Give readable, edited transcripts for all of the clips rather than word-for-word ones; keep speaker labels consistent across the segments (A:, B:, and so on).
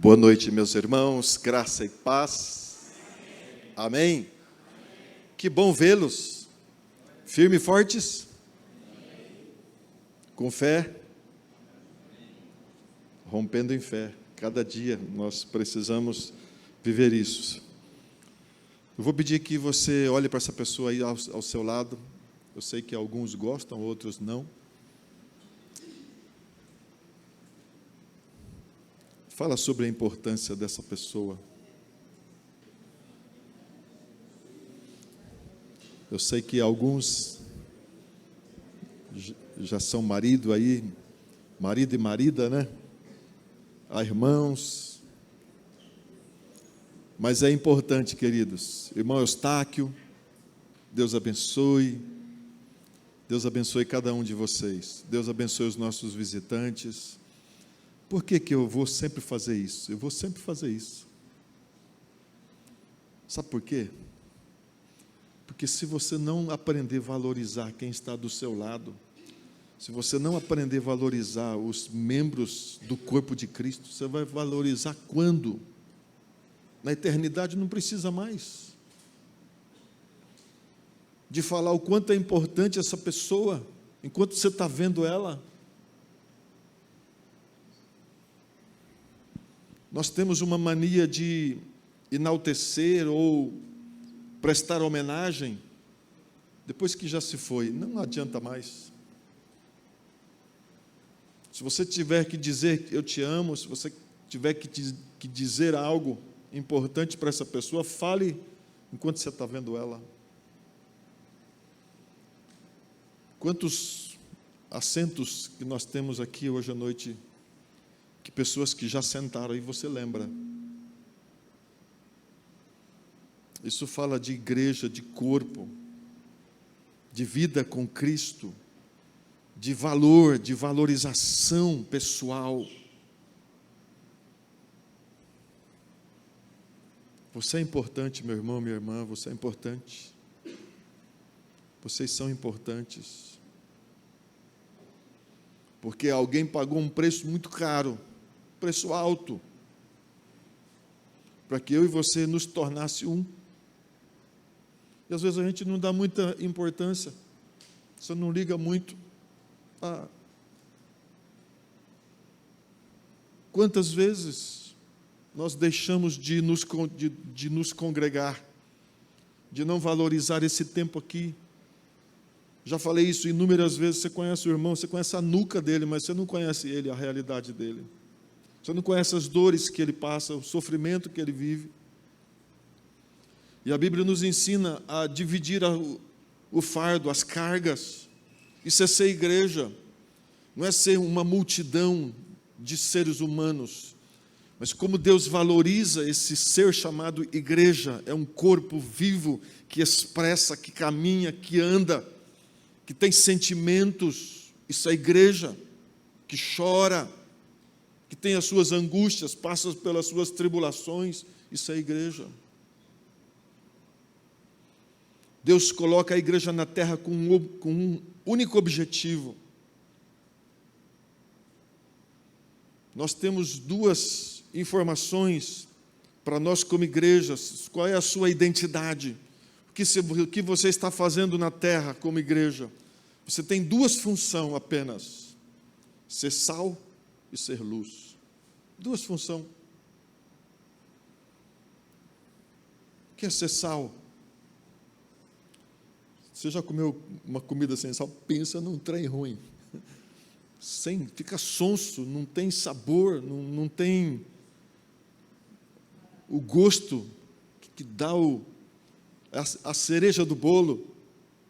A: Boa noite, meus irmãos, graça e paz. Amém? Que bom vê-los. Firmes e fortes? Com fé? Rompendo em fé. Cada dia nós precisamos viver isso. Eu vou pedir que você olhe para essa pessoa aí ao seu lado. Eu sei que alguns gostam, outros não. Fala sobre a importância dessa pessoa. Eu sei que alguns já são marido aí, marido e marida, né? Há irmãos. Mas é importante, queridos. Irmão Eustáquio, Deus abençoe. Deus abençoe cada um de vocês. Deus abençoe os nossos visitantes. Por que eu vou sempre fazer isso? Eu vou sempre fazer isso. Sabe por quê? Porque se você não aprender a valorizar quem está do seu lado, se você não aprender a valorizar os membros do corpo de Cristo, você vai valorizar quando? Na eternidade não precisa mais de falar o quanto é importante essa pessoa, enquanto você está vendo ela. Nós temos uma mania de enaltecer ou prestar homenagem depois que já se foi. Não adianta mais. Se você tiver que dizer eu te amo, se você tiver que dizer algo importante para essa pessoa, fale enquanto você está vendo ela. Quantos assentos que nós temos aqui hoje à noite, que pessoas que já sentaram aí você lembra. Isso fala de igreja, de corpo, de vida com Cristo, de valor, de valorização pessoal. Você é importante, meu irmão, minha irmã, você é importante. Vocês são importantes. Porque alguém pagou um preço muito caro, preço alto, para que eu e você nos tornasse um. E às vezes a gente não dá muita importância, você não liga muito. Quantas vezes nós deixamos de nos congregar, de não valorizar esse tempo aqui? Já falei isso inúmeras vezes. Você conhece o irmão, você conhece a nuca dele, mas você não conhece ele, a realidade dele. Você não conhece as dores que ele passa, o sofrimento que ele vive. E a Bíblia nos ensina a dividir o fardo, as cargas. Isso é ser igreja. Não é ser uma multidão de seres humanos, mas como Deus valoriza esse ser chamado igreja. É um corpo vivo que expressa, que caminha, que anda, que tem sentimentos. Isso é igreja, que chora, que tem as suas angústias, passa pelas suas tribulações. Isso é igreja. Deus coloca a igreja na terra com um único objetivo. Nós temos duas informações para nós como igrejas. Qual é a sua identidade? O que você está fazendo na terra como igreja? Você tem duas funções apenas: ser sal e ser luz. Duas funções. O que é ser sal? Você já comeu uma comida sem sal? Pensa num trem ruim. Fica sonso, não tem sabor, não tem o gosto que dá a cereja do bolo.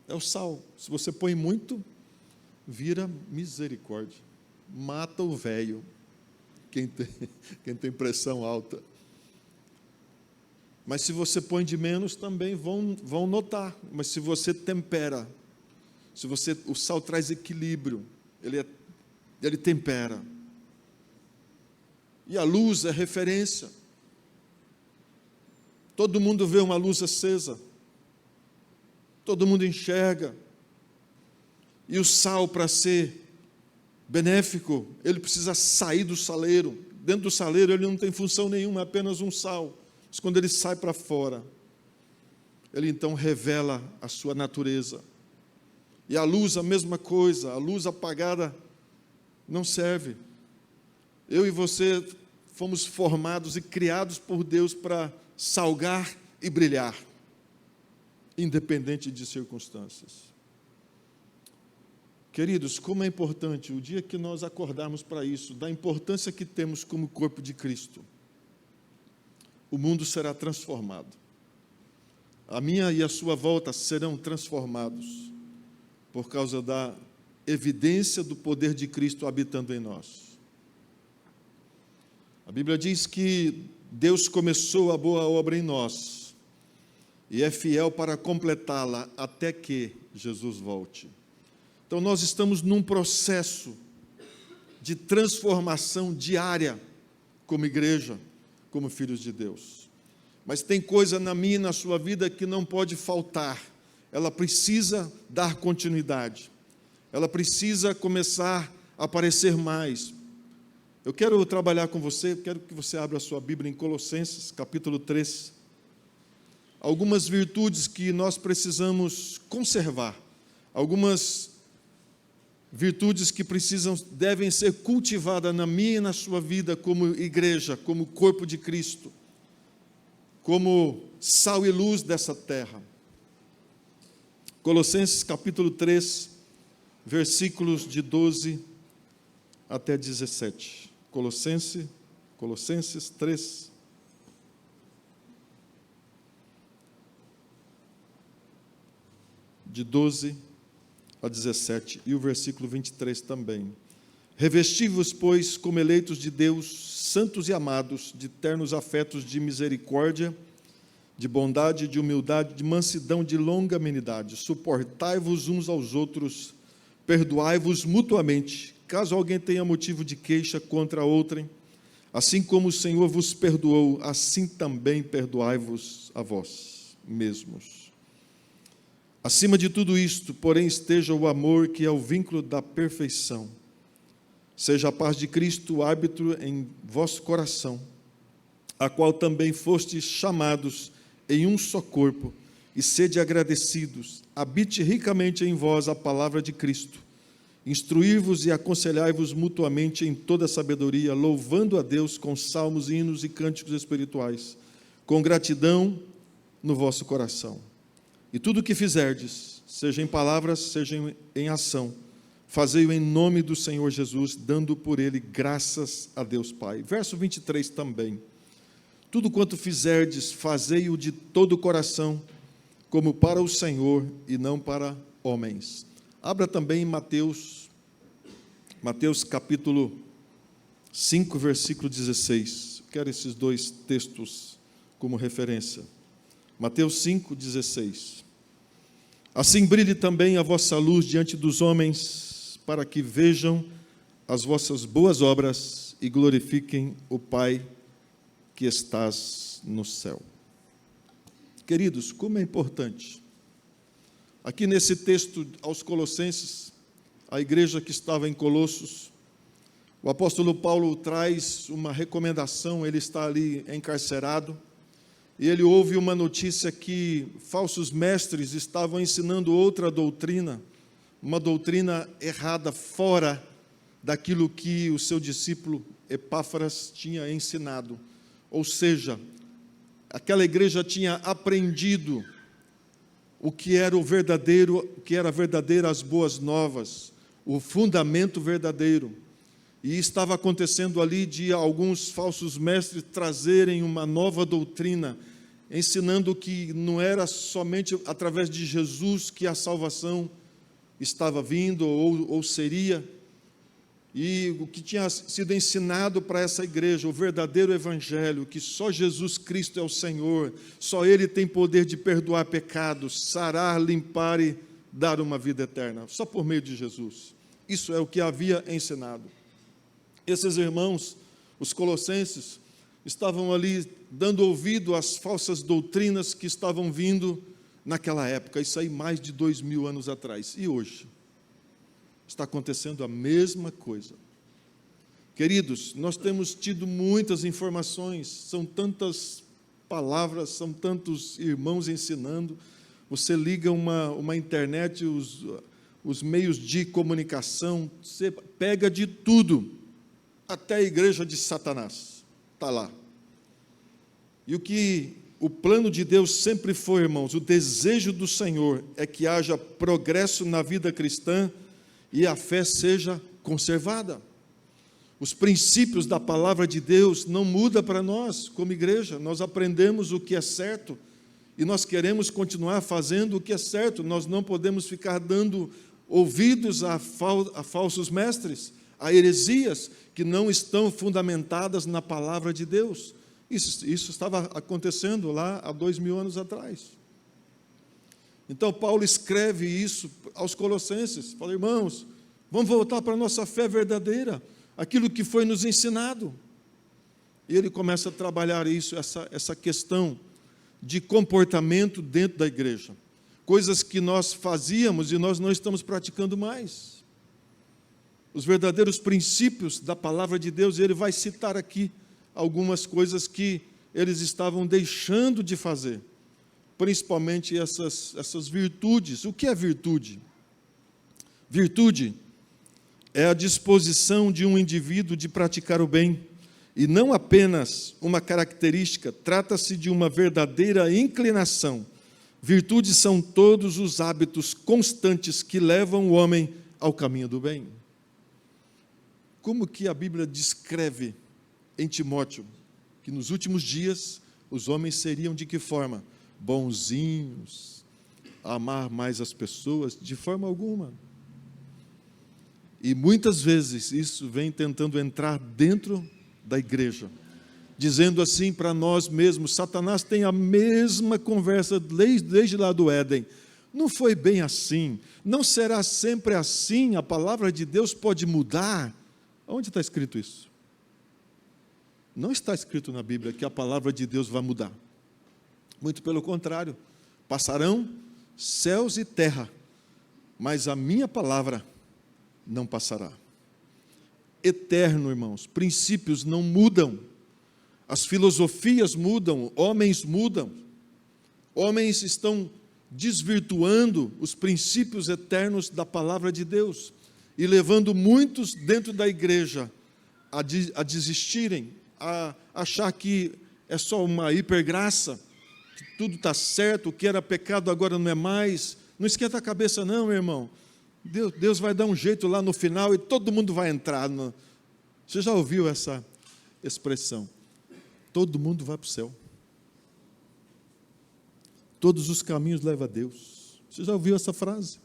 A: É o sal. Se você põe muito, vira misericórdia. Mata o velho, quem tem pressão alta. Mas se você põe de menos, também vão notar. Mas se você tempera, o sal traz equilíbrio, ele tempera. E a luz é referência. Todo mundo vê uma luz acesa, todo mundo enxerga. E o sal, para ser benéfico, ele precisa sair do saleiro, dentro do saleiro ele não tem função nenhuma, é apenas um sal. Mas quando ele sai para fora, ele então revela a sua natureza. E a luz, a mesma coisa, a luz apagada não serve. Eu e você fomos formados e criados por Deus para salgar e brilhar, independente de circunstâncias. Queridos, como é importante o dia que nós acordarmos para isso, da importância que temos como corpo de Cristo, o mundo será transformado. A minha e a sua volta serão transformados por causa da evidência do poder de Cristo habitando em nós. A Bíblia diz que Deus começou a boa obra em nós e é fiel para completá-la até que Jesus volte. Então nós estamos num processo de transformação diária como igreja, como filhos de Deus. Mas tem coisa na minha e na sua vida que não pode faltar. Ela precisa dar continuidade. Ela precisa começar a aparecer mais. Eu quero trabalhar com você, quero que você abra a sua Bíblia em Colossenses, capítulo 3. Algumas virtudes que nós precisamos conservar. Algumas virtudes que devem ser cultivadas na minha e na sua vida como igreja, como corpo de Cristo, como sal e luz dessa terra. Colossenses capítulo 3, versículos de 12 até 17. Colossenses 3, de 12 a 17, e o versículo 23 também. Revesti-vos, pois, como eleitos de Deus, santos e amados, de ternos afetos de misericórdia, de bondade, de humildade, de mansidão, de longanimidade. Suportai-vos uns aos outros, perdoai-vos mutuamente, caso alguém tenha motivo de queixa contra outrem. Assim como o Senhor vos perdoou, assim também perdoai-vos a vós mesmos. Acima de tudo isto, porém, esteja o amor, que é o vínculo da perfeição. Seja a paz de Cristo o árbitro em vosso coração, a qual também fostes chamados em um só corpo, e sede agradecidos. Habite ricamente em vós a palavra de Cristo. Instruir-vos e aconselhai-vos mutuamente em toda sabedoria, louvando a Deus com salmos, hinos e cânticos espirituais, com gratidão no vosso coração. E tudo o que fizerdes, seja em palavras, seja em ação, fazei-o em nome do Senhor Jesus, dando por ele graças a Deus Pai. Verso 23 também. Tudo quanto fizerdes, fazei-o de todo o coração, como para o Senhor e não para homens. Abra também em Mateus capítulo 5, versículo 16. Quero esses dois textos como referência. Mateus 5, 16. Assim brilhe também a vossa luz diante dos homens, para que vejam as vossas boas obras e glorifiquem o Pai que estás no céu. Queridos, como é importante. Aqui nesse texto aos Colossenses, a igreja que estava em Colossos, o apóstolo Paulo traz uma recomendação. Ele está ali encarcerado, e ele ouve uma notícia que falsos mestres estavam ensinando outra doutrina, uma doutrina errada, fora daquilo que o seu discípulo Epáfras tinha ensinado. Ou seja, aquela igreja tinha aprendido o que era o verdadeiro, o que era verdadeiro, as boas novas, o fundamento verdadeiro. E estava acontecendo ali de alguns falsos mestres trazerem uma nova doutrina, ensinando que não era somente através de Jesus que a salvação estava vindo ou seria. E o que tinha sido ensinado para essa igreja, o verdadeiro evangelho, que só Jesus Cristo é o Senhor, só Ele tem poder de perdoar pecados, sarar, limpar e dar uma vida eterna, só por meio de Jesus. Isso é o que havia ensinado. Esses irmãos, os colossenses, estavam ali dando ouvido às falsas doutrinas que estavam vindo naquela época, isso aí mais de 2000 anos atrás. E hoje? Está acontecendo a mesma coisa. Queridos, nós temos tido muitas informações, são tantas palavras, são tantos irmãos ensinando. Você liga uma internet, os meios de comunicação, você pega de tudo, até a igreja de Satanás, está lá. E o plano de Deus sempre foi, irmãos, o desejo do Senhor é que haja progresso na vida cristã e a fé seja conservada. Os princípios da palavra de Deus não mudam para nós, como igreja. Nós aprendemos o que é certo e nós queremos continuar fazendo o que é certo. Nós não podemos ficar dando ouvidos a falsos mestres, a heresias que não estão fundamentadas na palavra de Deus. Isso estava acontecendo lá há 2000 anos atrás. Então, Paulo escreve isso aos Colossenses. Fala, irmãos, vamos voltar para a nossa fé verdadeira, aquilo que foi nos ensinado. E ele começa a trabalhar isso, essa questão de comportamento dentro da igreja. Coisas que nós fazíamos e nós não estamos praticando mais. Os verdadeiros princípios da palavra de Deus, ele vai citar aqui algumas coisas que eles estavam deixando de fazer, principalmente essas virtudes. O que é virtude? Virtude é a disposição de um indivíduo de praticar o bem, e não apenas uma característica, trata-se de uma verdadeira inclinação. Virtudes são todos os hábitos constantes que levam o homem ao caminho do bem. Como que a Bíblia descreve em Timóteo que nos últimos dias os homens seriam de que forma? Bonzinhos, amar mais as pessoas? De forma alguma. E muitas vezes isso vem tentando entrar dentro da igreja, dizendo assim para nós mesmos. Satanás tem a mesma conversa desde lá do Éden. Não foi bem assim, não será sempre assim, a palavra de Deus pode mudar. Onde está escrito isso? Não está escrito na Bíblia que a palavra de Deus vai mudar. Muito pelo contrário, passarão céus e terra, mas a minha palavra não passará. Eterno, irmãos, princípios não mudam, as filosofias mudam, homens mudam, homens estão desvirtuando os princípios eternos da palavra de Deus e levando muitos dentro da igreja a desistirem, a achar que é só uma hipergraça, que tudo está certo, o que era pecado agora não é mais. Não esquenta a cabeça não, meu irmão. Deus vai dar um jeito lá no final e todo mundo vai entrar. Você já ouviu essa expressão? Todo mundo vai para o céu. Todos os caminhos levam a Deus. Você já ouviu essa frase?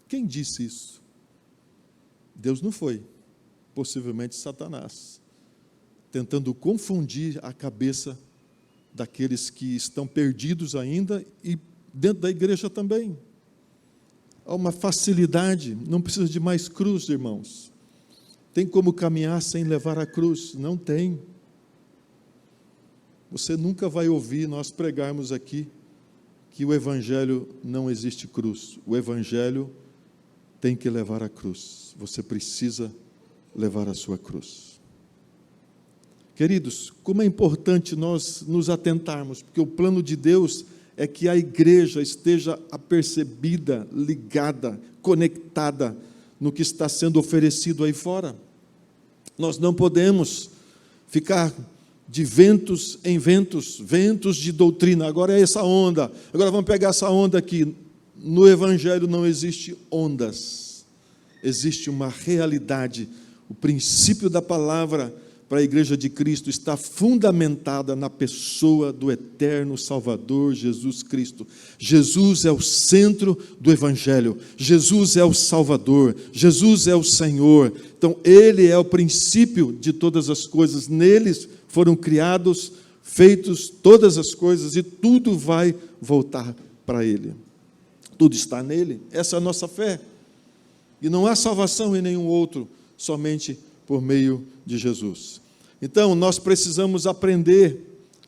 A: Quem disse isso? Deus não foi. Possivelmente Satanás, tentando confundir a cabeça daqueles que estão perdidos ainda e dentro da igreja também. Há uma facilidade, não precisa de mais cruz, irmãos. Tem como caminhar sem levar a cruz? Não tem. Você nunca vai ouvir nós pregarmos aqui que o Evangelho não existe cruz. O Evangelho tem que levar a cruz. Você precisa levar a sua cruz. Queridos, como é importante nós nos atentarmos, porque o plano de Deus é que a igreja esteja apercebida, ligada, conectada no que está sendo oferecido aí fora. Nós não podemos ficar de ventos em ventos, ventos de doutrina. Agora é essa onda, agora vamos pegar essa onda aqui. No Evangelho não existe ondas, existe uma realidade. O princípio da palavra para a igreja de Cristo está fundamentada na pessoa do eterno Salvador Jesus Cristo. Jesus é o centro do Evangelho, Jesus é o Salvador, Jesus é o Senhor. Então, Ele é o princípio de todas as coisas, neles foram criados, feitos todas as coisas e tudo vai voltar para Ele. Tudo está nele, essa é a nossa fé. E não há salvação em nenhum outro, somente por meio de Jesus. Então, nós precisamos aprender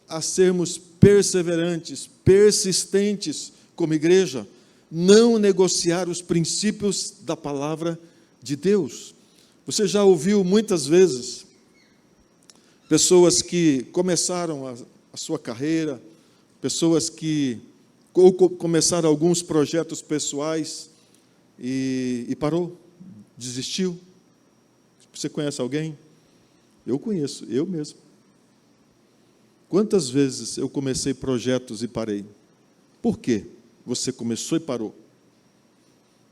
A: a sermos perseverantes, persistentes como igreja, não negociar os princípios da palavra de Deus. Você já ouviu muitas vezes pessoas que começaram a sua carreira, pessoas que começaram alguns projetos pessoais e parou, desistiu. Você conhece alguém? Eu conheço, eu mesmo. Quantas vezes eu comecei projetos e parei? Por quê? Você começou e parou.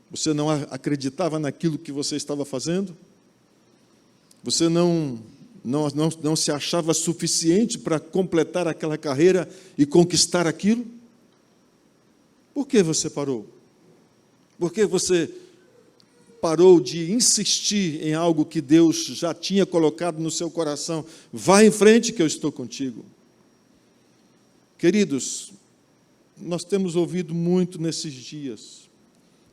A: Você não acreditava naquilo que você estava fazendo? Você não se achava suficiente para completar aquela carreira e conquistar aquilo? Por que você parou? Por que você parou de insistir em algo que Deus já tinha colocado no seu coração? Vá em frente que eu estou contigo. Queridos, nós temos ouvido muito nesses dias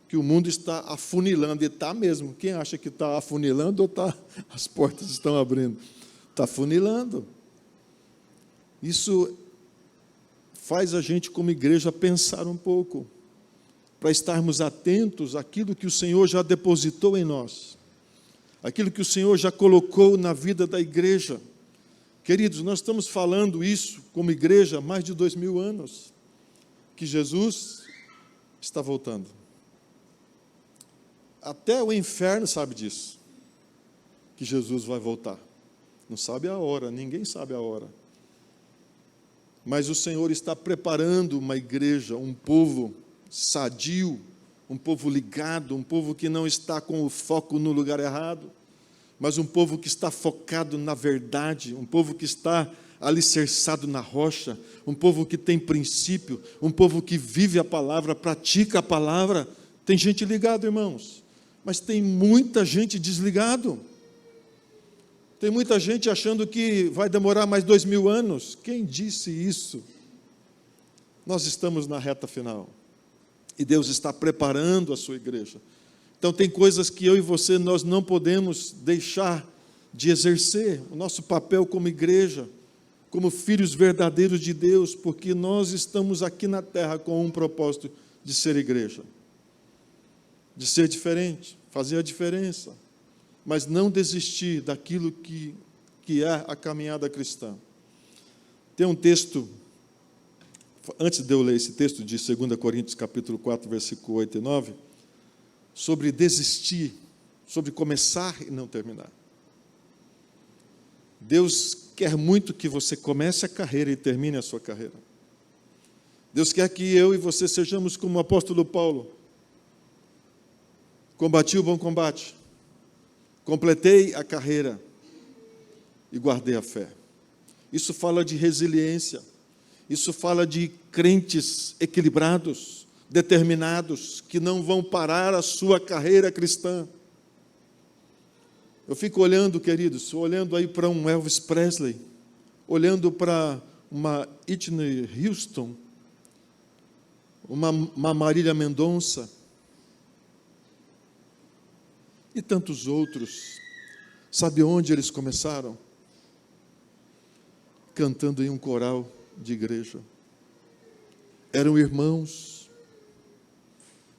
A: que o mundo está afunilando, e está mesmo. Quem acha que está afunilando ou está, as portas estão abrindo? Está afunilando. Isso faz a gente, como igreja, pensar um pouco, para estarmos atentos àquilo que o Senhor já depositou em nós, aquilo que o Senhor já colocou na vida da igreja. Queridos, nós estamos falando isso como igreja há mais de 2000 anos, que Jesus está voltando. Até o inferno sabe disso, que Jesus vai voltar. Não sabe a hora, ninguém sabe a hora. Mas o Senhor está preparando uma igreja, um povo sadio, um povo ligado, um povo que não está com o foco no lugar errado, mas um povo que está focado na verdade, um povo que está alicerçado na rocha, um povo que tem princípio, um povo que vive a palavra, pratica a palavra. Tem gente ligada, irmãos, mas tem muita gente desligado. Tem muita gente achando que vai demorar mais 2000 anos. Quem disse isso? Nós estamos na reta final. E Deus está preparando a sua igreja. Então tem coisas que eu e você, nós não podemos deixar de exercer o nosso papel como igreja, como filhos verdadeiros de Deus, porque nós estamos aqui na terra com um propósito de ser igreja, de ser diferente, fazer a diferença, mas não desistir daquilo que é a caminhada cristã. Tem um texto, antes de eu ler esse texto de 2 Coríntios capítulo 4, versículo 8 e 9, sobre desistir, sobre começar e não terminar. Deus quer muito que você comece a carreira e termine a sua carreira. Deus quer que eu e você sejamos como o apóstolo Paulo. Combati o bom combate, completei a carreira e guardei a fé. Isso fala de resiliência, isso fala de crentes equilibrados, determinados, que não vão parar a sua carreira cristã. Eu fico olhando, queridos, olhando aí para um Elvis Presley, olhando para uma Whitney Houston, uma Marília Mendonça, e tantos outros. Sabe onde eles começaram? Cantando em um coral de igreja. Eram irmãos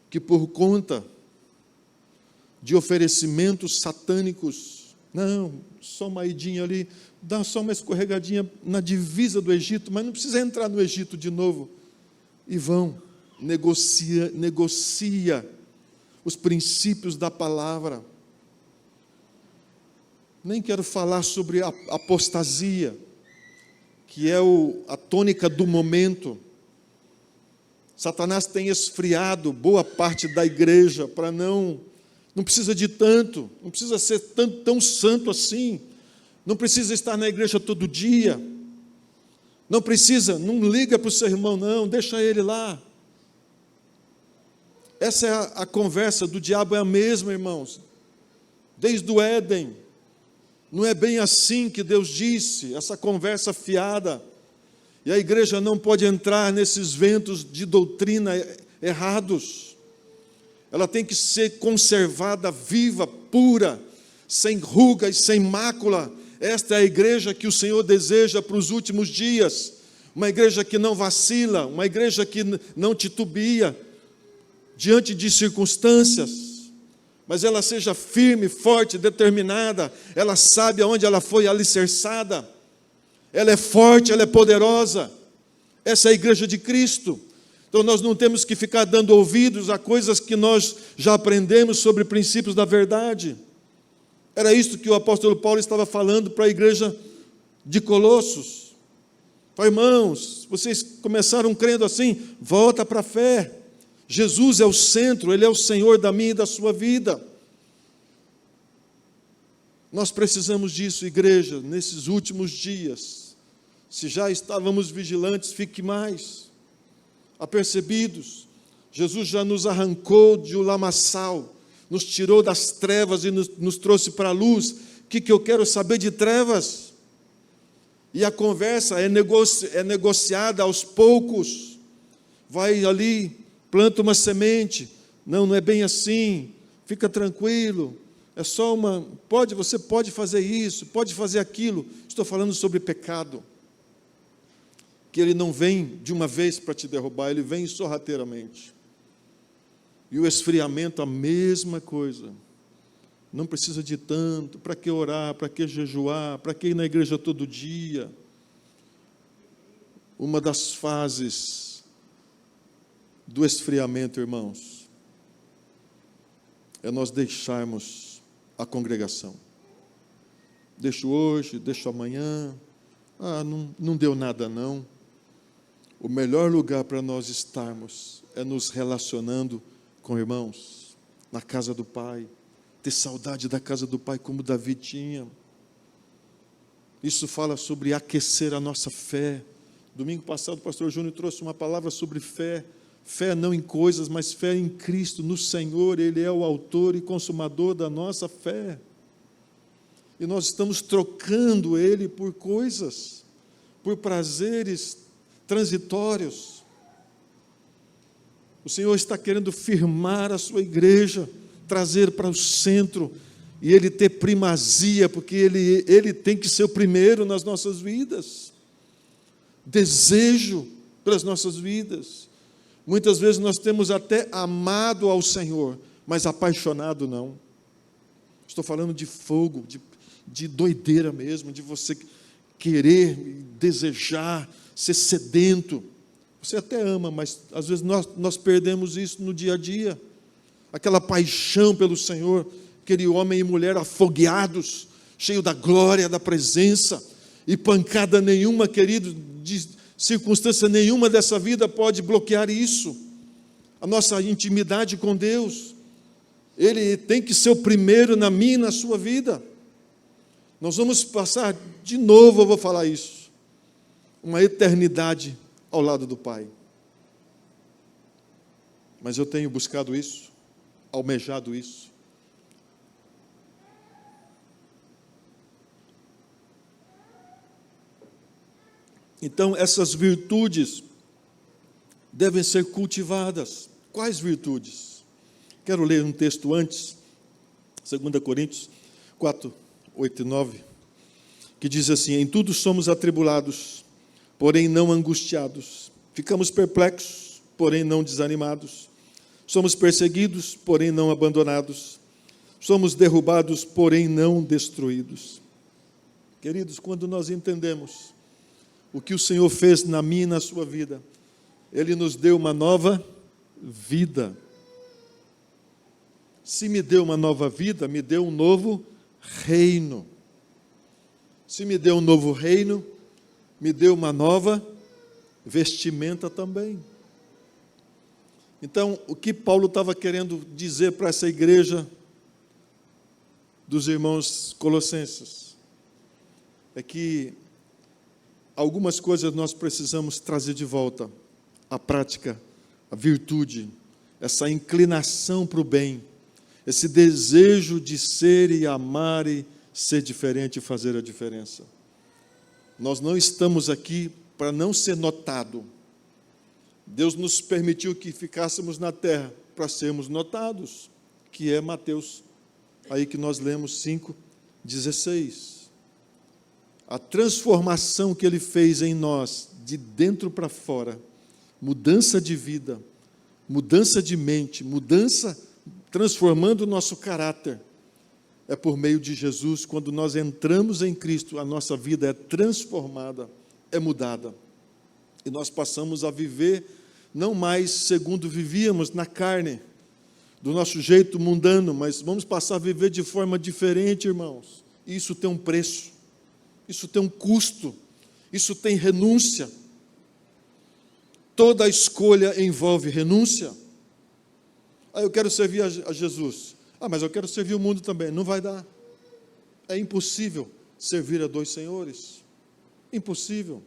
A: que, por conta de oferecimentos satânicos, não, só uma idinha ali, dá só uma escorregadinha na divisa do Egito, mas não precisa entrar no Egito de novo. E vão, negocia os princípios da palavra. Nem quero falar sobre a apostasia, que é a tônica do momento. Satanás tem esfriado boa parte da igreja para não precisa de tanto, não precisa ser tão santo assim, não precisa estar na igreja todo dia, não liga para o seu irmão não, deixa ele lá. Essa é a conversa do diabo, é a mesma, irmãos, desde o Éden. Não é bem assim que Deus disse, essa conversa fiada. E a igreja não pode entrar nesses ventos de doutrina errados. Ela tem que ser conservada viva, pura, sem ruga e sem mácula. Esta é a igreja que o Senhor deseja para os últimos dias. Uma igreja que não vacila, uma igreja que não titubia diante de circunstâncias, mas ela seja firme, forte, determinada, ela sabe aonde ela foi alicerçada, ela é forte, ela é poderosa. Essa é a igreja de Cristo. Então nós não temos que ficar dando ouvidos a coisas que nós já aprendemos sobre princípios da verdade. Era isso que o apóstolo Paulo estava falando para a igreja de Colossos. Irmãos, vocês começaram crendo assim, volta para a fé. Jesus é o centro, Ele é o Senhor da minha e da sua vida. Nós precisamos disso, igreja, nesses últimos dias. Se já estávamos vigilantes, fique mais apercebidos. Jesus já nos arrancou de um lamaçal, nos tirou das trevas e nos trouxe para a luz. O que eu quero saber de trevas? E a conversa é negociada aos poucos. Vai ali, planta uma semente. Não é bem assim. Fica tranquilo. É só você pode fazer isso, pode fazer aquilo. Estou falando sobre pecado. Que ele não vem de uma vez para te derrubar, ele vem sorrateiramente. E o esfriamento, a mesma coisa. Não precisa de tanto, para que orar, para que jejuar, para que ir na igreja todo dia. Uma das fases do esfriamento, irmãos, é nós deixarmos a congregação. Deixo hoje, deixo amanhã, não deu nada não. O melhor lugar para nós estarmos é nos relacionando com irmãos, na casa do Pai, ter saudade da casa do Pai como Davi tinha. Isso fala sobre aquecer a nossa fé. Domingo passado o pastor Júnior trouxe uma palavra sobre fé. Fé não em coisas, mas fé em Cristo, no Senhor. Ele é o autor e consumador da nossa fé. E nós estamos trocando Ele por coisas, por prazeres transitórios. O Senhor está querendo firmar a sua igreja, trazer para o centro, e Ele ter primazia, porque Ele tem que ser o primeiro nas nossas vidas. Desejo pelas nossas vidas. Muitas vezes nós temos até amado ao Senhor, mas apaixonado não. Estou falando de fogo, de doideira mesmo, de você querer, desejar, ser sedento. Você até ama, mas às vezes nós perdemos isso no dia a dia. Aquela paixão pelo Senhor, aquele homem e mulher afogueados, cheio da glória, da presença, e pancada nenhuma, querido, de circunstância nenhuma dessa vida pode bloquear isso. A nossa intimidade com Deus, Ele tem que ser o primeiro na minha e na sua vida. Nós vamos passar, de novo eu vou falar isso, uma eternidade ao lado do Pai. Mas eu tenho buscado isso, almejado isso. Então, essas virtudes devem ser cultivadas. Quais virtudes? Quero ler um texto antes, 2 Coríntios 4, 8 e 9, que diz assim: em tudo somos atribulados, porém não angustiados. Ficamos perplexos, porém não desanimados. Somos perseguidos, porém não abandonados. Somos derrubados, porém não destruídos. Queridos, quando nós entendemos o que o Senhor fez na minha e na sua vida, Ele nos deu uma nova vida. Se me deu uma nova vida, me deu um novo reino. Se me deu um novo reino, me deu uma nova vestimenta também. Então, o que Paulo estava querendo dizer para essa igreja dos irmãos colossenses é que algumas coisas nós precisamos trazer de volta: a prática, a virtude, essa inclinação para o bem, esse desejo de ser e amar e ser diferente e fazer a diferença. Nós não estamos aqui para não ser notado. Deus nos permitiu que ficássemos na terra para sermos notados, que é Mateus, aí que nós lemos 5:16. A transformação que Ele fez em nós, de dentro para fora, mudança de vida, mudança de mente, mudança transformando o nosso caráter, é por meio de Jesus. Quando nós entramos em Cristo, a nossa vida é transformada, é mudada. E nós passamos a viver não mais segundo vivíamos na carne, do nosso jeito mundano, mas vamos passar a viver de forma diferente, irmãos. Isso tem um preço, isso tem um custo, isso tem renúncia. Toda escolha envolve renúncia. Eu quero servir a Jesus. Mas eu quero servir o mundo também. Não vai dar. É impossível servir a dois senhores. Impossível.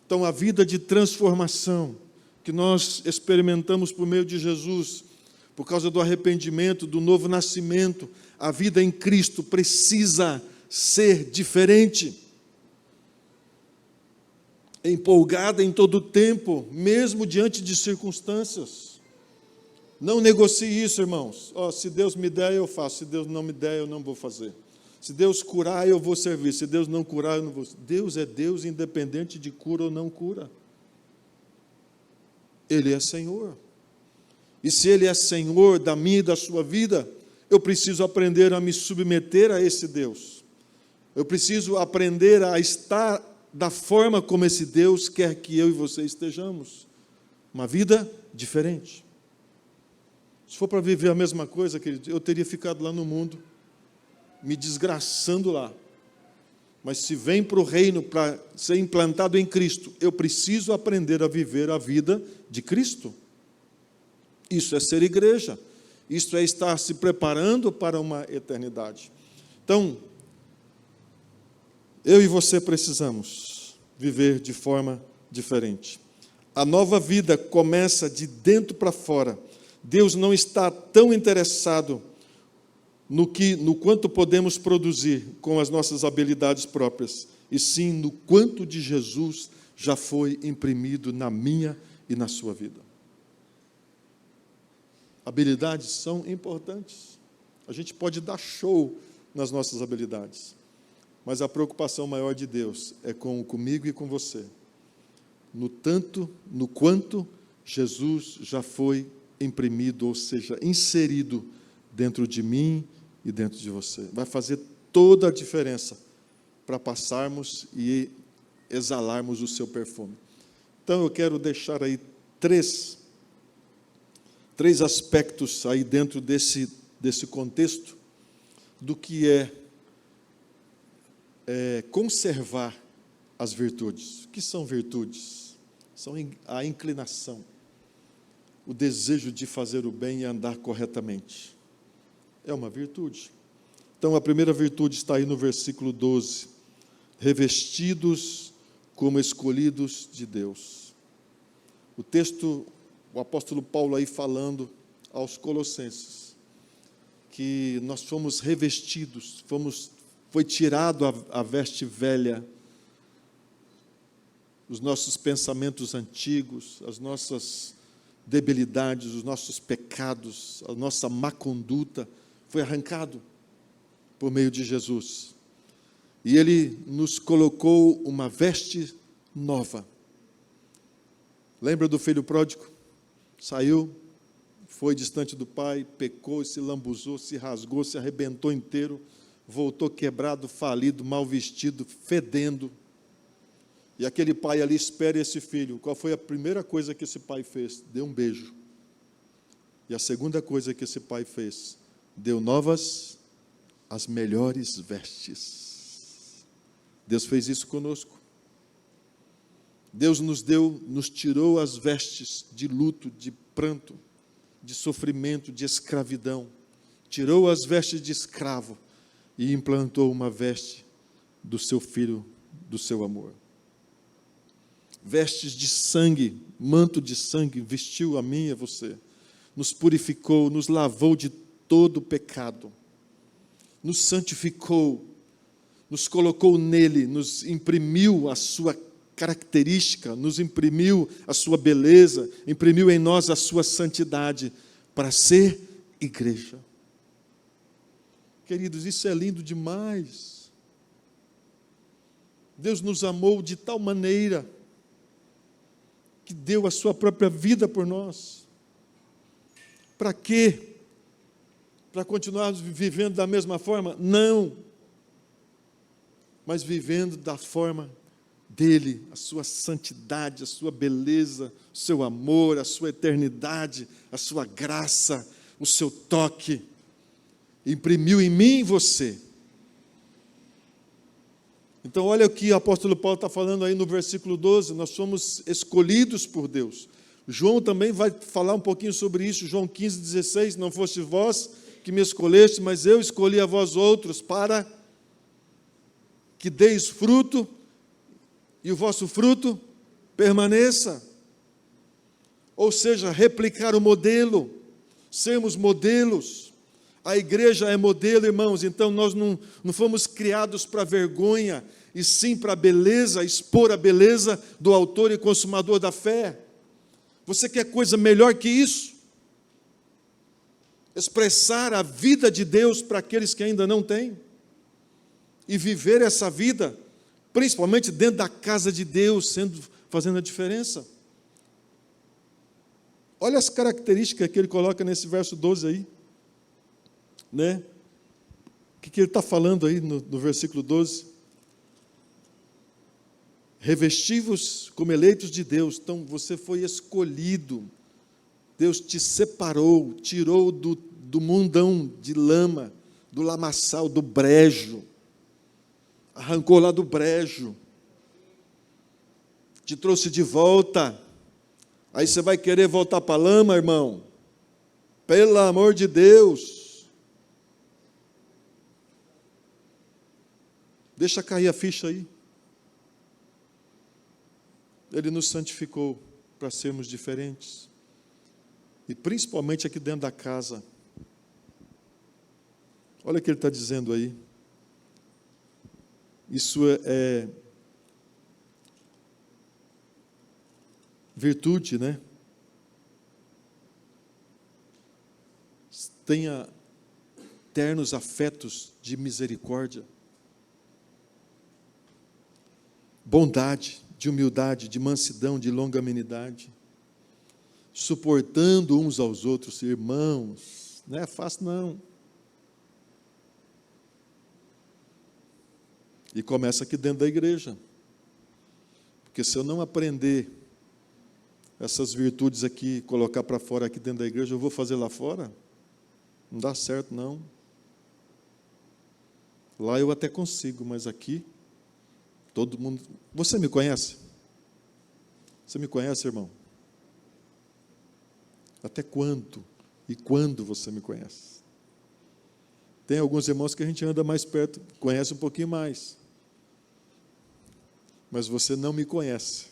A: Então, a vida de transformação que nós experimentamos por meio de Jesus, por causa do arrependimento, do novo nascimento, a vida em Cristo precisa ser diferente. Empolgada em todo o tempo, mesmo diante de circunstâncias. Não negocie isso, irmãos. Se Deus me der, eu faço. Se Deus não me der, eu não vou fazer. Se Deus curar, eu vou servir. Se Deus não curar, eu não vou. Deus é Deus, independente de cura ou não cura. Ele é Senhor. E se Ele é Senhor da minha e da sua vida, eu preciso aprender a me submeter a esse Deus. Eu preciso aprender a estar da forma como esse Deus quer que eu e você estejamos. Uma vida diferente. Se for para viver a mesma coisa, querido, eu teria ficado lá no mundo, me desgraçando lá. Mas se vem para o reino para ser implantado em Cristo, eu preciso aprender a viver a vida de Cristo. Isso é ser igreja. Isso é estar se preparando para uma eternidade. Então, eu e você precisamos viver de forma diferente. A nova vida começa de dentro para fora. Deus não está tão interessado no quanto podemos produzir com as nossas habilidades próprias, e sim no quanto de Jesus já foi imprimido na minha e na sua vida. Habilidades são importantes. A gente pode dar show nas nossas habilidades, mas a preocupação maior de Deus é comigo e com você. No quanto Jesus já foi imprimido, ou seja, inserido dentro de mim e dentro de você. Vai fazer toda a diferença para passarmos e exalarmos o seu perfume. Então eu quero deixar aí três aspectos aí dentro desse contexto do que é conservar as virtudes. O que são virtudes? São a inclinação, o desejo de fazer o bem e andar corretamente. É uma virtude. Então, a primeira virtude está aí no versículo 12. Revestidos como escolhidos de Deus. O texto, o apóstolo Paulo aí falando aos Colossenses, que nós fomos revestidos, foi tirado a veste velha, os nossos pensamentos antigos, as nossas debilidades, os nossos pecados, a nossa má conduta, foi arrancado por meio de Jesus. E Ele nos colocou uma veste nova. Lembra do filho pródigo? Saiu, foi distante do pai, pecou, se lambuzou, se rasgou, se arrebentou inteiro, voltou quebrado, falido, mal vestido, fedendo. E aquele pai ali espera esse filho. Qual foi a primeira coisa que esse pai fez? Deu um beijo. E a segunda coisa que esse pai fez? Deu novas, as melhores vestes. Deus fez isso conosco. Deus nos tirou as vestes de luto, de pranto, de sofrimento, de escravidão. Tirou as vestes de escravo e implantou uma veste do seu filho, do seu amor. Vestes de sangue, manto de sangue, vestiu a mim e a você. Nos purificou, nos lavou de todo o pecado. Nos santificou, nos colocou nele, nos imprimiu a sua característica, nos imprimiu a sua beleza, imprimiu em nós a sua santidade, para ser igreja. Queridos, isso é lindo demais. Deus nos amou de tal maneira que deu a sua própria vida por nós. Para quê? para continuarmos vivendo da mesma forma? Não. Mas vivendo da forma dele, a sua santidade, a sua beleza, o seu amor, a sua eternidade, a sua graça, o seu toque, imprimiu em mim e você. Então olha o que o apóstolo Paulo está falando aí no versículo 12, nós somos escolhidos por Deus. João também vai falar um pouquinho sobre isso, João 15,16, não foste vós que me escolheste, mas eu escolhi a vós outros para que deis fruto, e o vosso fruto permaneça. Ou seja, replicar o modelo, sermos modelos. A igreja é modelo, irmãos, então nós não fomos criados para vergonha, e sim para a beleza, expor a beleza do autor e consumador da fé. Você quer coisa melhor que isso? Expressar a vida de Deus para aqueles que ainda não têm? E viver essa vida, principalmente dentro da casa de Deus, fazendo a diferença. Olha as características que ele coloca nesse verso 12 aí. Né? O que ele está falando aí no versículo 12? Revesti-vos como eleitos de Deus. Então você foi escolhido. Deus te separou, tirou do mundão de lama, do lamaçal, do brejo. Arrancou lá do brejo, te trouxe de volta. Aí você vai querer voltar para a lama, irmão? Pelo amor de Deus. Deixa cair a ficha aí. Ele nos santificou para sermos diferentes. E principalmente aqui dentro da casa. Olha o que ele está dizendo aí. Isso é virtude, né? Tenha ternos afetos de misericórdia, bondade, de humildade, de mansidão, de longanimidade, suportando uns aos outros, irmãos. Não é fácil, não. E começa aqui dentro da igreja. Porque se eu não aprender essas virtudes aqui, colocar para fora aqui dentro da igreja, eu vou fazer lá fora? Não dá certo, não. Lá eu até consigo, mas aqui, todo mundo... Você me conhece? Você me conhece, irmão? Até quando? E quando você me conhece? Tem alguns irmãos que a gente anda mais perto, conhece um pouquinho mais. Mas você não me conhece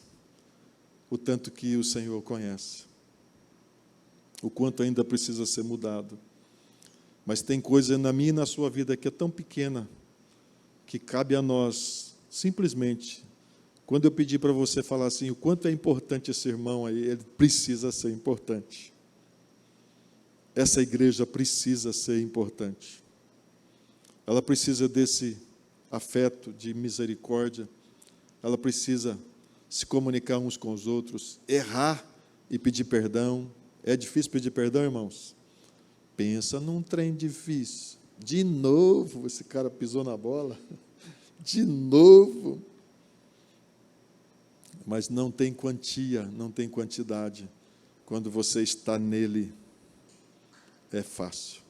A: o tanto que o Senhor conhece. O quanto ainda precisa ser mudado. Mas tem coisa na minha e na sua vida que é tão pequena que cabe a nós, simplesmente, quando eu pedir para você falar assim, o quanto é importante esse irmão aí, ele precisa ser importante. Essa igreja precisa ser importante. Ela precisa desse afeto de misericórdia. Ela precisa se comunicar uns com os outros, errar e pedir perdão. É difícil pedir perdão, irmãos? Pensa num trem difícil. De novo, esse cara pisou na bola. De novo. Mas não tem quantia, não tem quantidade. Quando você está nele, é fácil.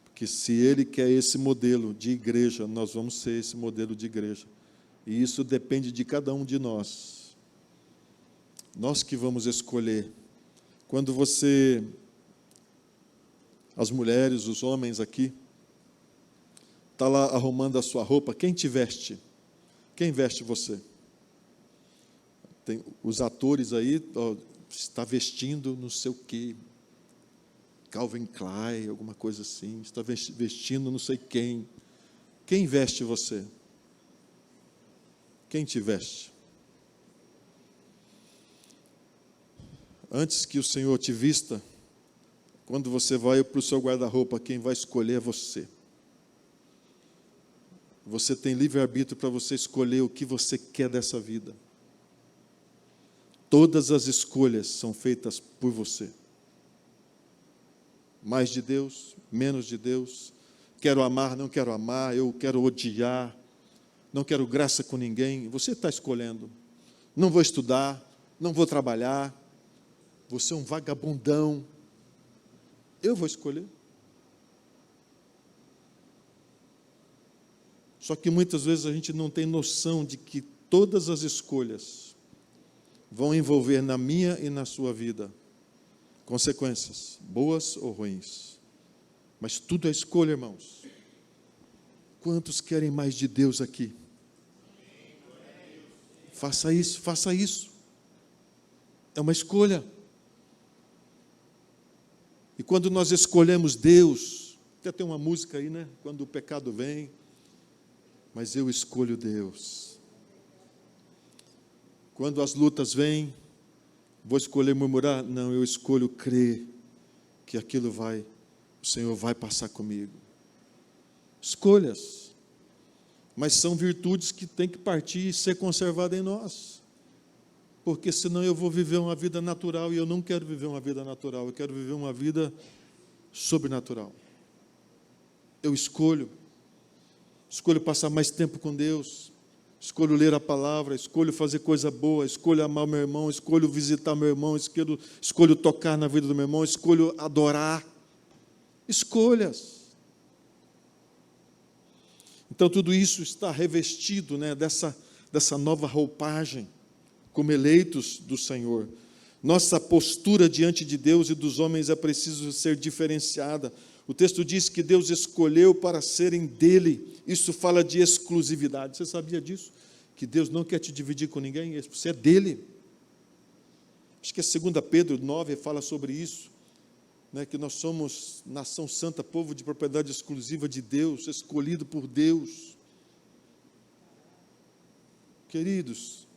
A: Porque se ele quer esse modelo de igreja, nós vamos ser esse modelo de igreja. E isso depende de cada um de nós. Nós que vamos escolher. Quando você, as mulheres, os homens aqui, está lá arrumando a sua roupa, quem te veste? Quem veste você? Tem os atores aí, ó, está vestindo não sei o quê, Calvin Klein, alguma coisa assim, está vestindo não sei quem. Quem veste você? Quem te veste? Antes que o Senhor te vista, quando você vai para o seu guarda-roupa, quem vai escolher é você. Você tem livre-arbítrio para você escolher o que você quer dessa vida. Todas as escolhas são feitas por você. mais de Deus, menos de Deus, quero amar, não quero amar, eu quero odiar, não quero graça com ninguém. Você está escolhendo. Não vou estudar, não vou trabalhar, você é um vagabundão. Eu vou escolher. Só que muitas vezes a gente não tem noção de que todas as escolhas vão envolver na minha e na sua vida consequências, boas ou ruins. Mas tudo é escolha, irmãos. Quantos querem mais de Deus aqui? Faça isso, faça isso. É uma escolha. E quando nós escolhemos Deus, até tem uma música aí, né? Quando o pecado vem, mas eu escolho Deus. Quando as lutas vêm, vou escolher murmurar? Não, eu escolho crer que aquilo o Senhor vai passar comigo. Escolhas. Mas são virtudes que têm que partir e ser conservadas em nós. Porque senão eu vou viver uma vida natural, e eu não quero viver uma vida natural, eu quero viver uma vida sobrenatural. Eu escolho passar mais tempo com Deus, escolho ler a palavra, escolho fazer coisa boa, escolho amar o meu irmão, escolho visitar meu irmão, escolho tocar na vida do meu irmão, escolho adorar. Escolhas. Então tudo isso está revestido, né, dessa nova roupagem, como eleitos do Senhor. Nossa postura diante de Deus e dos homens é preciso ser diferenciada. O texto diz que Deus escolheu para serem dele. Isso fala de exclusividade. Você sabia disso? Que Deus não quer te dividir com ninguém, você é dele. Acho que é 2 Pedro 9 fala sobre isso, né? Que nós somos nação santa, povo de propriedade exclusiva de Deus, escolhido por Deus. Queridos,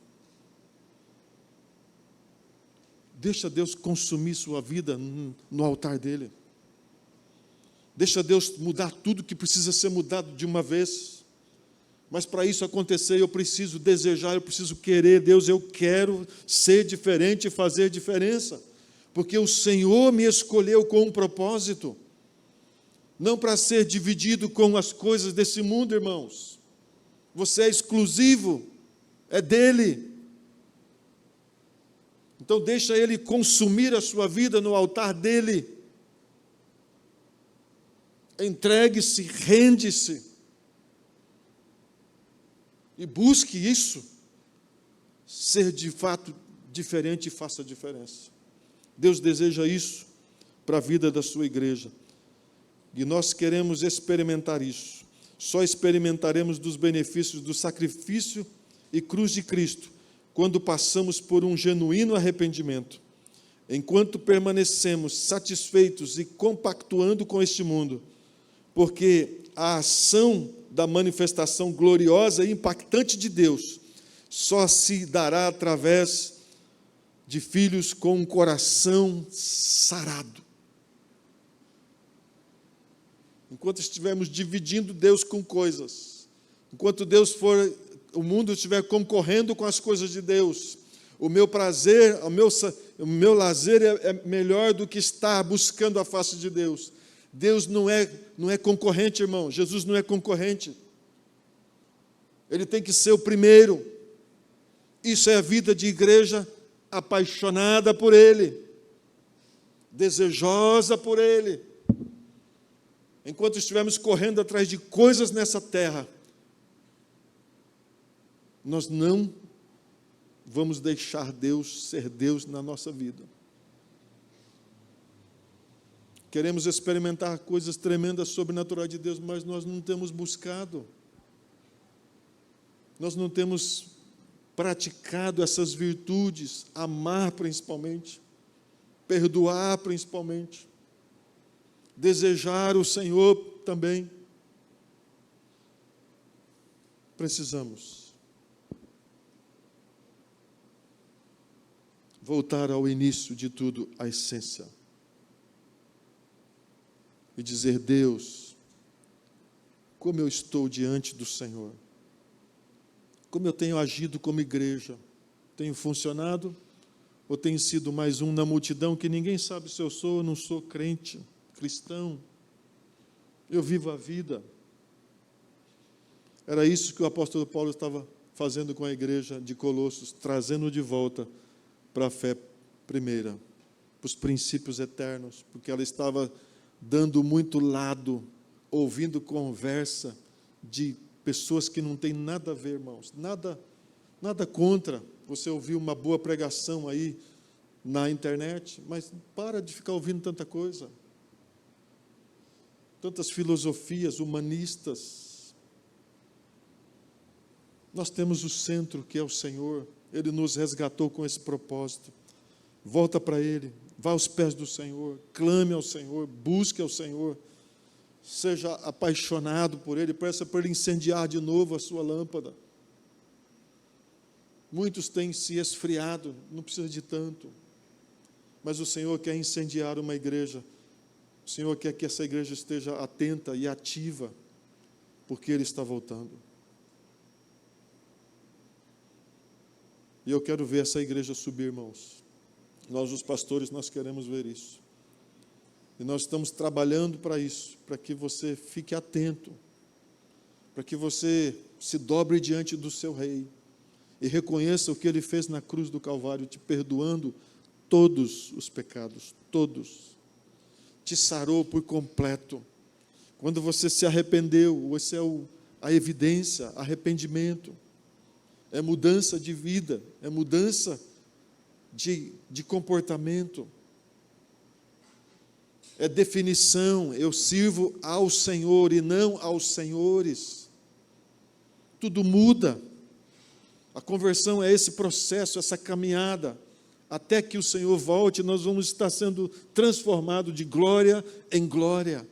A: deixa Deus consumir sua vida no altar dele. Deixa Deus mudar tudo que precisa ser mudado de uma vez. Mas para isso acontecer, eu preciso desejar, eu preciso querer. Deus, eu quero ser diferente e fazer diferença. Porque o Senhor me escolheu com um propósito. Não para ser dividido com as coisas desse mundo, irmãos. Você é exclusivo, é dele. Então deixa ele consumir a sua vida no altar dele. Entregue-se, rende-se e busque isso, ser de fato diferente e faça a diferença. Deus deseja isso para a vida da sua igreja e nós queremos experimentar isso. Só experimentaremos dos benefícios do sacrifício e cruz de Cristo quando passamos por um genuíno arrependimento. Enquanto permanecemos satisfeitos e compactuando com este mundo, porque a ação da manifestação gloriosa e impactante de Deus só se dará através de filhos com um coração sarado. Enquanto estivermos dividindo Deus com coisas, enquanto o mundo estiver concorrendo com as coisas de Deus, o meu prazer, o meu lazer é melhor do que estar buscando a face de Deus. Deus não é concorrente, irmão. Jesus não é concorrente. Ele tem que ser o primeiro. Isso é a vida de igreja apaixonada por Ele, desejosa por Ele. Enquanto estivermos correndo atrás de coisas nessa terra, nós não vamos deixar Deus ser Deus na nossa vida. Queremos experimentar coisas tremendas, sobrenaturais de Deus, mas nós não temos buscado. Nós não temos praticado essas virtudes, amar principalmente, perdoar principalmente, desejar o Senhor também. Precisamos voltar ao início de tudo, à essência. E dizer: Deus, como eu estou diante do Senhor, como eu tenho agido como igreja, tenho funcionado ou tenho sido mais um na multidão que ninguém sabe se eu sou ou não sou crente, cristão. Eu vivo a vida. Era isso que o apóstolo Paulo estava fazendo com a igreja de Colossos, trazendo de volta para a fé primeira, para os princípios eternos, porque ela estava dando muito lado, ouvindo conversa de pessoas que não têm nada a ver, irmãos, nada contra você ouvir uma boa pregação aí na internet, mas para de ficar ouvindo tanta coisa, tantas filosofias humanistas. Nós temos o centro, que é o Senhor. Ele nos resgatou com esse propósito. Volta para Ele, vá aos pés do Senhor, clame ao Senhor, busque ao Senhor, seja apaixonado por Ele, peça para Ele incendiar de novo a sua lâmpada. Muitos têm se esfriado, não precisa de tanto, mas o Senhor quer incendiar uma igreja. O Senhor quer que essa igreja esteja atenta e ativa, porque Ele está voltando. E eu quero ver essa igreja subir, irmãos. Nós, os pastores, nós queremos ver isso. E nós estamos trabalhando para isso, para que você fique atento, para que você se dobre diante do seu Rei e reconheça o que Ele fez na cruz do Calvário, te perdoando todos os pecados, todos. Te sarou por completo. Quando você se arrependeu, essa é a evidência, arrependimento. É mudança de vida, é mudança de comportamento, é definição. Eu sirvo ao Senhor e não aos senhores. Tudo muda. A conversão é esse processo, essa caminhada. Até que o Senhor volte, nós vamos estar sendo transformados de glória em glória.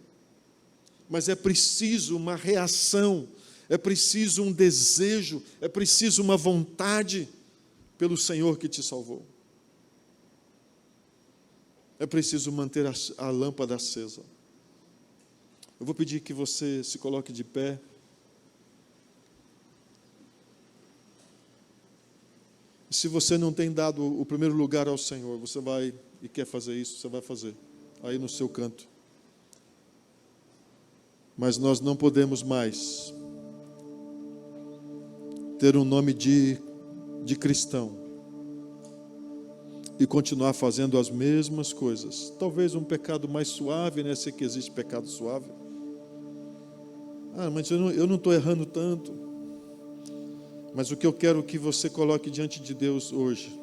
A: Mas é preciso uma reação, é preciso um desejo, é preciso uma vontade pelo Senhor que te salvou. É preciso manter a lâmpada acesa. Eu vou pedir que você se coloque de pé. E se você não tem dado o primeiro lugar ao Senhor, você vai e quer fazer isso, você vai fazer, aí no seu canto. Mas nós não podemos mais ter um nome de cristão e continuar fazendo as mesmas coisas. Talvez um pecado mais suave, né? Sei que existe pecado suave. Mas eu não estou errando tanto. Mas o que eu quero que você coloque diante de Deus hoje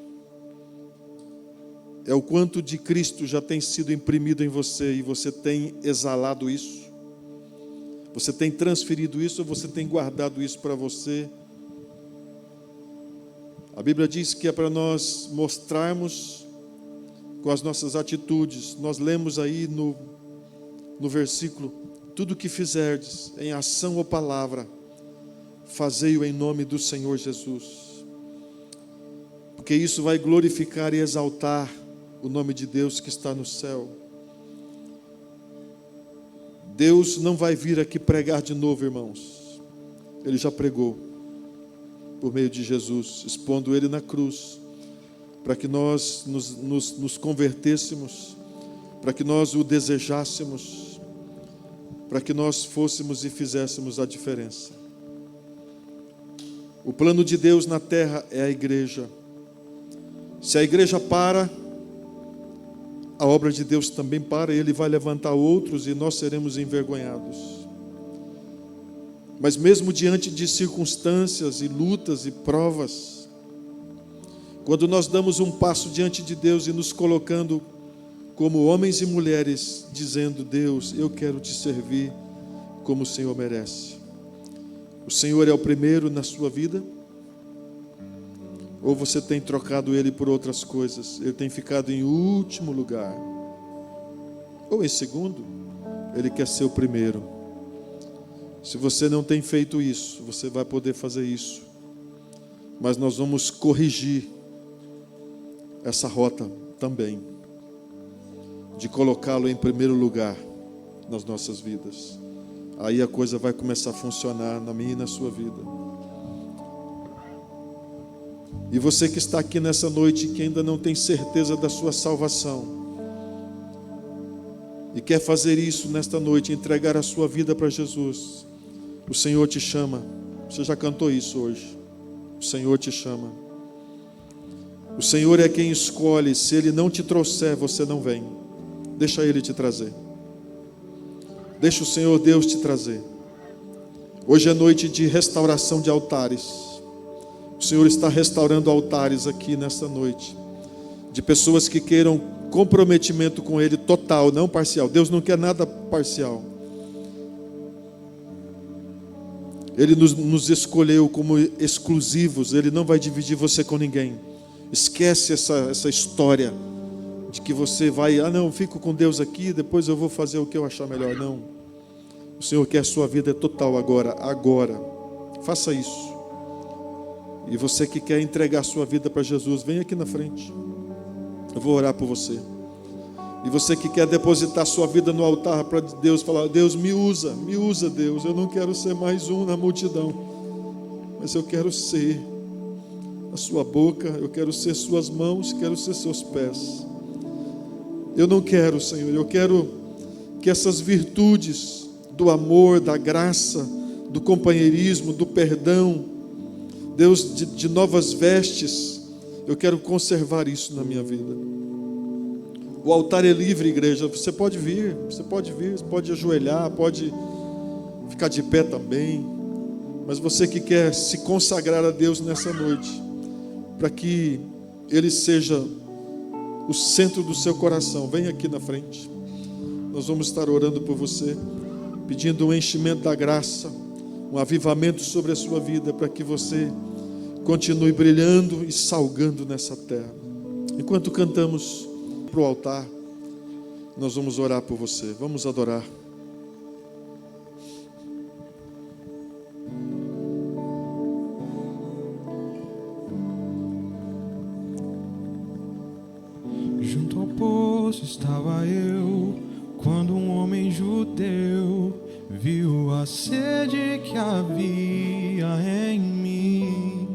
A: é o quanto de Cristo já tem sido imprimido em você e você tem exalado isso. Você tem transferido isso ou você tem guardado isso para você? A Bíblia diz que é para nós mostrarmos com as nossas atitudes. Nós lemos aí no versículo: tudo que fizerdes em ação ou palavra, fazei-o em nome do Senhor Jesus. Porque isso vai glorificar e exaltar o nome de Deus que está no céu. Deus não vai vir aqui pregar de novo, irmãos. Ele já pregou por meio de Jesus, expondo Ele na cruz, para que nós nos convertêssemos, para que nós o desejássemos, para que nós fôssemos e fizéssemos a diferença. O plano de Deus na terra é a igreja. Se a igreja para, a obra de Deus também para, e Ele vai levantar outros e nós seremos envergonhados. Mas mesmo diante de circunstâncias e lutas e provas, quando nós damos um passo diante de Deus e nos colocando como homens e mulheres, dizendo: Deus, eu quero te servir como o Senhor merece. O Senhor é o primeiro na sua vida? Ou você tem trocado Ele por outras coisas? Ele tem ficado em último lugar? Ou em segundo? Ele quer ser o primeiro. Se você não tem feito isso, você vai poder fazer isso. Mas nós vamos corrigir essa rota também, de colocá-lo em primeiro lugar nas nossas vidas. Aí a coisa vai começar a funcionar na minha e na sua vida. E você que está aqui nessa noite, que ainda não tem certeza da sua salvação, e quer fazer isso nesta noite, entregar a sua vida para Jesus, o Senhor te chama. Você já cantou isso hoje. O Senhor te chama. O Senhor é quem escolhe. Se Ele não te trouxer, você não vem. Deixa Ele te trazer. Deixa o Senhor Deus te trazer. Hoje é noite de restauração de altares. O Senhor está restaurando altares aqui nesta noite, de pessoas que queiram comprometimento com Ele total, não parcial. Deus não quer nada parcial. Ele nos escolheu como exclusivos. Ele não vai dividir você com ninguém. Esquece essa história de que você vai, não, fico com Deus aqui, depois eu vou fazer o que eu achar melhor. Não. O Senhor quer a sua vida total agora. Faça isso. E você que quer entregar a sua vida para Jesus, vem aqui na frente. Eu vou orar por você. E você que quer depositar sua vida no altar para Deus, falar: Deus, me usa, Deus. Eu não quero ser mais um na multidão, mas eu quero ser a sua boca, eu quero ser suas mãos, quero ser seus pés. Eu não quero, Senhor, eu quero que essas virtudes do amor, da graça, do companheirismo, do perdão, Deus, de novas vestes, eu quero conservar isso na minha vida. O altar é livre, igreja. Você pode vir, você pode ajoelhar, pode ficar de pé também. Mas você que quer se consagrar a Deus nessa noite, para que Ele seja o centro do seu coração, vem aqui na frente. Nós vamos estar orando por você, pedindo um enchimento da graça, um avivamento sobre a sua vida, para que você continue brilhando e salgando nessa terra. Enquanto cantamos para o altar, nós vamos orar por você. Vamos adorar.
B: Junto ao poço estava eu, quando um homem judeu viu a sede que havia em mim.